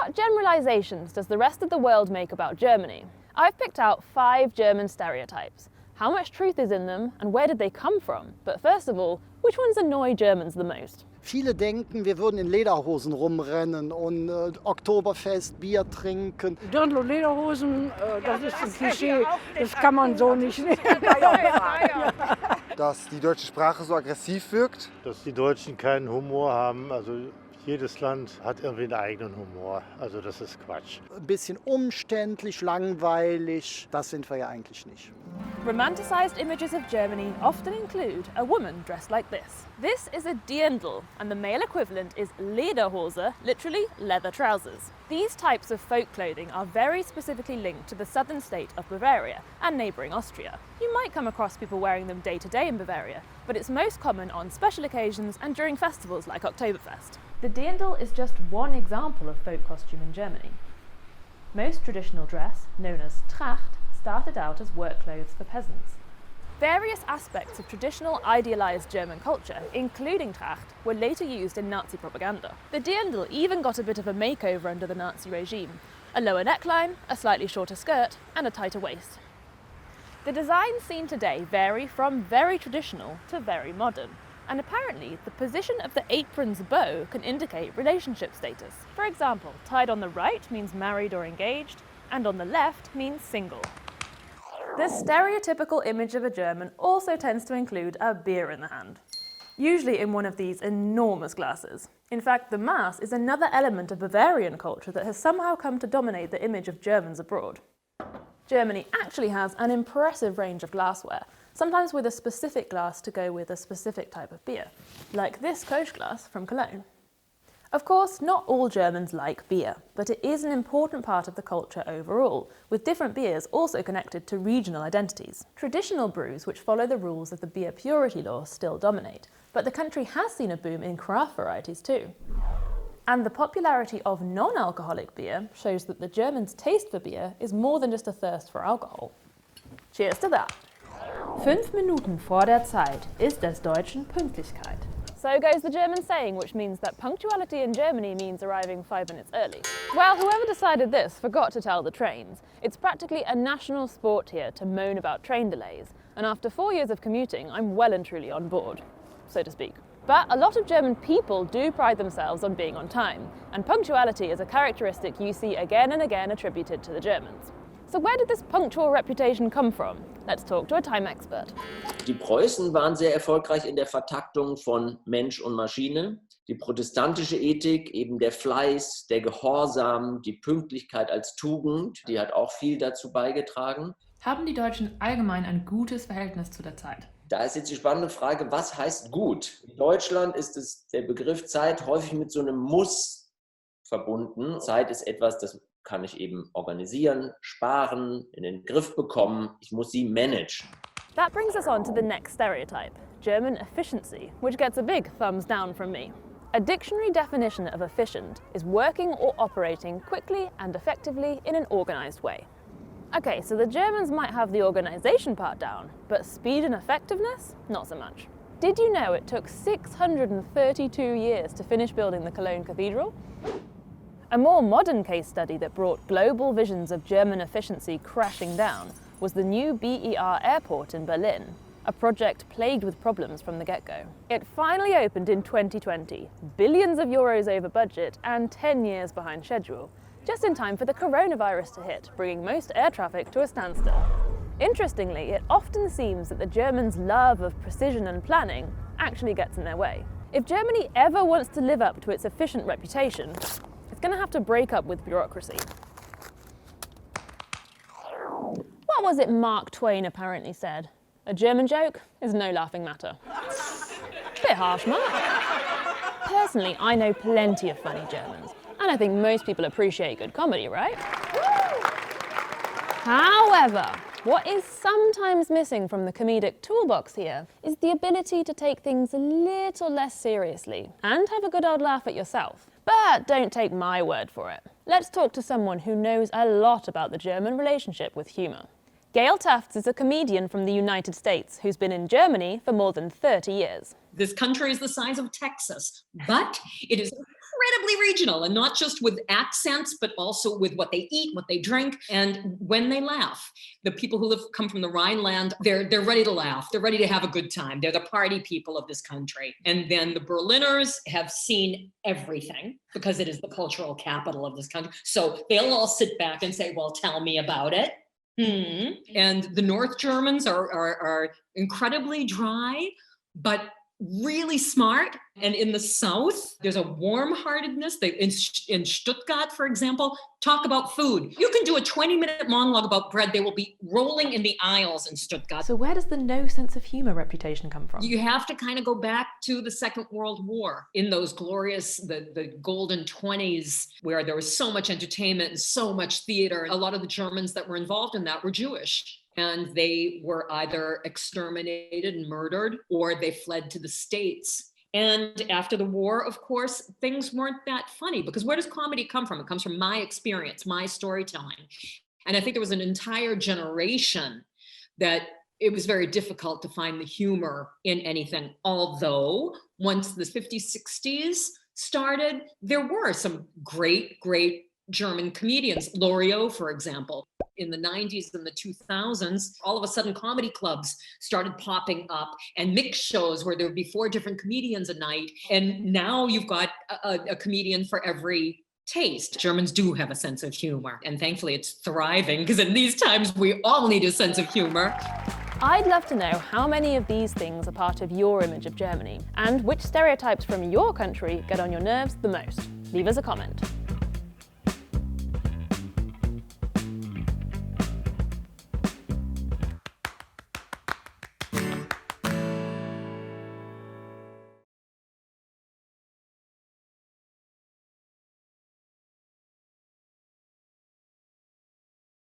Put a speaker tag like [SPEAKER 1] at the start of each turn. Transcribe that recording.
[SPEAKER 1] What generalizations does the rest of the world make about Germany? I've picked out 5 German stereotypes. How much truth is in them and where did they come from? But first of all, which ones annoy Germans the most?
[SPEAKER 2] Viele denken, wir würden in Lederhosen rumrennen und Oktoberfest, Bier trinken.
[SPEAKER 3] Dirndl und Lederhosen, das ist ein Klischee, das kann man so nicht nehmen.
[SPEAKER 4] Dass die deutsche Sprache so aggressiv wirkt.
[SPEAKER 5] Dass die Deutschen keinen Humor haben, also jedes Land hat irgendwie einen eigenen Humor, also das ist Quatsch.
[SPEAKER 2] Ein bisschen umständlich, langweilig, das sind wir ja eigentlich nicht.
[SPEAKER 1] Romanticized images of Germany often include a woman dressed like this. This is a Dirndl, and the male equivalent is Lederhose, literally leather trousers. These types of folk clothing are very specifically linked to the southern state of Bavaria and neighbouring Austria. You might come across people wearing them day to day in Bavaria, but it's most common on special occasions and during festivals like Oktoberfest. The Dirndl is just one example of folk costume in Germany. Most traditional dress, known as Tracht, started out as work clothes for peasants. Various aspects of traditional idealised German culture, including Tracht, were later used in Nazi propaganda. The Dirndl even got a bit of a makeover under the Nazi regime. A lower neckline, a slightly shorter skirt, and a tighter waist. The designs seen today vary from very traditional to very modern. And apparently, the position of the apron's bow can indicate relationship status. For example, tied on the right means married or engaged, and on the left means single. The stereotypical image of a German also tends to include a beer in the hand, usually in one of these enormous glasses. In fact, the Maß is another element of Bavarian culture that has somehow come to dominate the image of Germans abroad. Germany actually has an impressive range of glassware, sometimes with a specific glass to go with a specific type of beer, like this Kolsch glass from Cologne. Of course, not all Germans like beer, but it is an important part of the culture overall, with different beers also connected to regional identities. Traditional brews, which follow the rules of the beer purity law, still dominate, but the country has seen a boom in craft varieties too. And the popularity of non-alcoholic beer shows that the Germans' taste for beer is more than just a thirst for alcohol. Cheers to that!
[SPEAKER 6] 5 Minuten vor der Zeit ist des Deutschen Pünktlichkeit.
[SPEAKER 1] So goes the German saying, which means that punctuality in Germany means arriving 5 minutes early. Well, whoever decided this forgot to tell the trains. It's practically a national sport here to moan about train delays, and after 4 years of commuting, I'm well and truly on board, so to speak. But a lot of German people do pride themselves on being on time, and punctuality is a characteristic you see again and again attributed to the Germans. So where did this punctual reputation come from? Let's talk to a time expert.
[SPEAKER 7] Die Preußen waren sehr erfolgreich in der Vertaktung von Mensch und Maschine. Die protestantische Ethik, eben der Fleiß, der Gehorsam, die Pünktlichkeit als Tugend, die hat auch viel dazu beigetragen.
[SPEAKER 6] Haben die Deutschen allgemein ein gutes Verhältnis zu der Zeit?
[SPEAKER 7] Da ist jetzt die spannende Frage, was heißt gut? In Deutschland ist der Begriff Zeit häufig mit so einem Muss verbunden. Zeit ist etwas, das kann ich eben organisieren, sparen, in den Griff bekommen. Ich muss sie managen.
[SPEAKER 1] That brings us on to the next stereotype, German efficiency, which gets a big thumbs down from me. A dictionary definition of efficient is working or operating quickly and effectively in an organized way. Okay, so the Germans might have the organization part down, but speed and effectiveness, not so much. Did you know it took 632 years to finish building the Cologne Cathedral? A more modern case study that brought global visions of German efficiency crashing down was the new BER airport in Berlin, a project plagued with problems from the get-go. It finally opened in 2020, billions of euros over budget and 10 years behind schedule, just in time for the coronavirus to hit, bringing most air traffic to a standstill. Interestingly, it often seems that the Germans' love of precision and planning actually gets in their way. If Germany ever wants to live up to its efficient reputation, it's going to have to break up with bureaucracy. What was it Mark Twain apparently said? A German joke is no laughing matter. Bit harsh, Mark. Personally, I know plenty of funny Germans, and I think most people appreciate good comedy, right? However, what is sometimes missing from the comedic toolbox here is the ability to take things a little less seriously and have a good old laugh at yourself. But don't take my word for it. Let's talk to someone who knows a lot about the German relationship with humour. Gail Tufts is a comedian from the United States who's been in Germany for more than 30 years.
[SPEAKER 8] This country is the size of Texas, but it is incredibly regional, and not just with accents, but also with what they eat, what they drink, and when they laugh. The people who come from the Rhineland, they're ready to laugh. They're ready to have a good time. They're the party people of this country. And then the Berliners have seen everything because it is the cultural capital of this country. So they'll all sit back and say, well, tell me about it. And the North Germans are incredibly dry, but really smart. And in the South, there's a warm-heartedness. In Stuttgart, for example, talk about food. You can do a 20-minute monologue about bread. They will be rolling in the aisles in Stuttgart.
[SPEAKER 6] So where does the no sense of humor reputation come from?
[SPEAKER 8] You have to kind of go back to the Second World War in those glorious, the golden 20s, where there was so much entertainment and so much theater. A lot of the Germans that were involved in that were Jewish. And they were either exterminated and murdered, or they fled to the States. And after the war, of course, things weren't that funny, because where does comedy come from? It comes from my experience, my storytelling. And I think there was an entire generation that it was very difficult to find the humor in anything. Although once the 50s, 60s started, there were some great German comedians. Loriot, for example. In the 90s and the 2000s, all of a sudden comedy clubs started popping up and mixed shows where there would be 4 different comedians a night. And now you've got a comedian for every taste. Germans do have a sense of humor, and thankfully it's thriving, because in these times we all need a sense of humor.
[SPEAKER 1] I'd love to know how many of these things are part of your image of Germany, and which stereotypes from your country get on your nerves the most. Leave us a comment.